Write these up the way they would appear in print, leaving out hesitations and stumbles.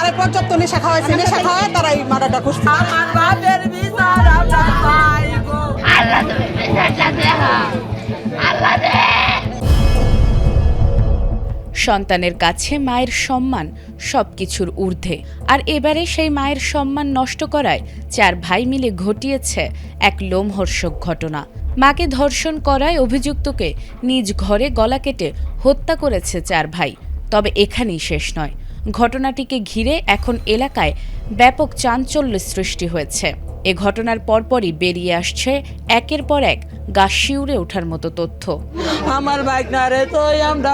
সবাই পর্যাপ্ত নেশা খাওয়াইছে, নেশা খাওয়ায় তারা এই মার্ডারটা করছে। আমার বাপের বিচার আমরা পাইবো। আল্লাহ তুমি বিচারটা দেখো, আল্লাহ রে। সন্তানের কাছে মায়ের সম্মান সবকিছুর ঊর্ধ্বে, আর এবারে সেই মায়ের সম্মান নষ্ট করায় 4 ভাই মিলে ঘটিয়েছে এক লোমহর্ষক ঘটনা। মাকে ধর্ষণ করায় অভিযুক্তকে নিজ ঘরে গলা কেটে হত্যা করেছে 4 ভাই। তবে এখানেই শেষ নয়, ঘটনাটিকে ঘিরে এখন এলাকায় ব্যাপক চাঞ্চল্যের সৃষ্টি হয়েছে। এ ঘটনার পরপরই বেরিয়ে আসছে একের পর এক গা শিউরে ওঠার মতো তথ্য। আমার বাইকনারে তো আমরা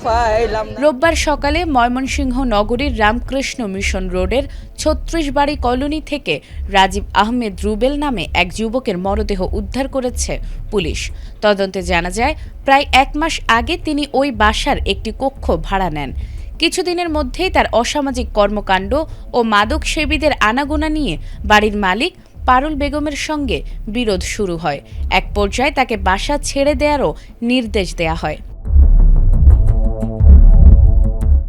পাইলাম না। রোববার সকালে ময়মনসিংহ নগরীর রামকৃষ্ণ মিশন রোডের ৩৬ বাড়ি কলোনি থেকে রাজীব আহমেদ রুবেল নামে এক যুবকের মরদেহ উদ্ধার করেছে পুলিশ। তদন্তে জানা যায়, প্রায় 1 মাস আগে তিনি ওই বাসার একটি কক্ষ ভাড়া নেন। কিছুদিনের মধ্যেই তার অসামাজিক কর্মকাণ্ড ও মাদক সেবীদের আনাগোনা নিয়ে বাড়ির মালিক পারুল বেগমের সঙ্গে বিরোধ শুরু হয়। এক পর্যায়ে তাকে বাসা ছেড়ে দেওয়ারও নির্দেশ দেয়া হয়।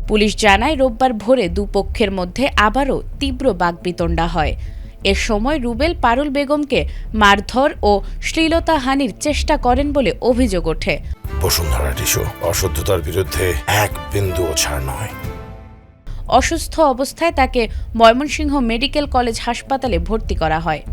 পুলিশ জানায়, রোববার ভোরে দুপক্ষের মধ্যে আবারও তীব্র বাকবিতণ্ডা হয়। এ সময় রুবেল পারুল বেগমকে মারধর ও শ্লীলতাহানির চেষ্টা করেন বলে অভিযোগ ওঠে। বসুন্ধরা টিস্যু অশুদ্ধতার বিরুদ্ধে এক বিন্দুও ছাড় নয়। অসুস্থ অবস্থায় তাকে ময়মনসিংহ মেডিকেল কলেজ হাসপাতালে ভর্তি করা হয়।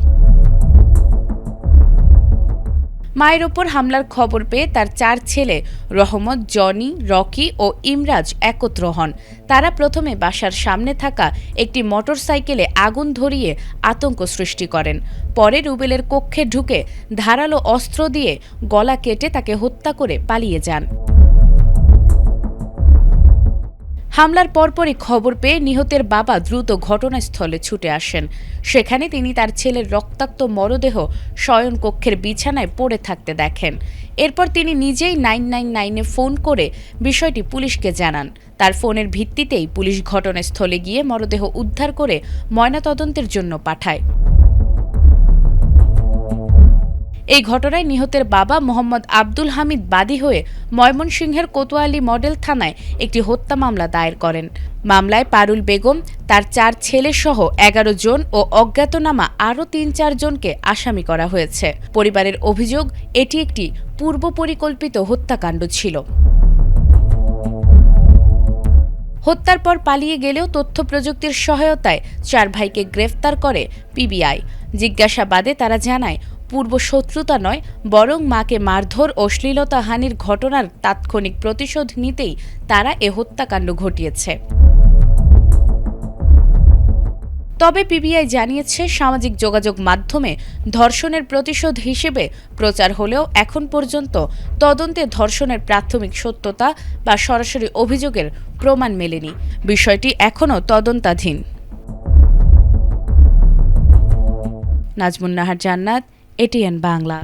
মায়ের ওপর হামলার খবর পেয়ে তার 4 ছেলে রহমত, জনি, রকি ও ইমরাজ একত্র হন। তারা প্রথমে বাসার সামনে থাকা একটি মোটরসাইকেলে আগুন ধরিয়ে আতঙ্ক সৃষ্টি করেন। পরে রুবেলের কক্ষে ঢুকে ধারালো অস্ত্র দিয়ে গলা কেটে তাকে হত্যা করে পালিয়ে যান। হামলার পরপরই খবর পেয়ে নিহতের বাবা দ্রুত ঘটনাস্থলে ছুটে আসেন। সেখানে তিনি তার ছেলের রক্তাক্ত মরদেহ শয়নকক্ষের বিছানায় পড়ে থাকতে দেখেন। এরপর তিনি নিজেই 999-এ ফোন করে বিষয়টি পুলিশকে জানান। তার ফোনের ভিত্তিতেই পুলিশ ঘটনাস্থলে গিয়ে মরদেহ উদ্ধার করে ময়নাতদন্তের জন্য পাঠায়। এই ঘটনায় নিহতের বাবা মোহাম্মদ আব্দুল হামিদ বাদী হয়ে ময়মনসিংহের কোতোয়ালি মডেল থানায় একটি হত্যা মামলা দায়ের করেন। মামলায় পারুল বেগম, তার 4 ছেলেসহ 11 জন ও অজ্ঞাতনামা আরও 3-4 জনকে আসামি করা হয়েছে। পরিবারের অভিযোগ, এটি একটি পূর্ব পরিকল্পিত হত্যাকাণ্ড ছিল। হত্যার পর পালিয়ে গেলেও তথ্য প্রযুক্তির সহায়তায় 4 ভাইকে গ্রেফতার করে পিবিআই। জিজ্ঞাসাবাদে তারা জানায়, পূর্ব শত্রুতা নয়, বরং মাকে মারধর ও শ্লীলতাহানির ঘটনার তাৎক্ষণিক প্রতিশোধ নিতেই তারা এ হত্যাকাণ্ড ঘটিয়েছে। তবে পিবিআই জানিয়েছে, সামাজিক যোগাযোগ মাধ্যমে ধর্ষণের প্রতিশোধ হিসেবে প্রচার হলেও এখন পর্যন্ত তদন্তে ধর্ষণের প্রাথমিক সত্যতা বা সরাসরি অভিযোগের প্রমাণ মেলেনি। বিষয়টি এখনও তদন্তাধীন। নাজমুন নাহার জান্নাত, এটিএন বাংলা।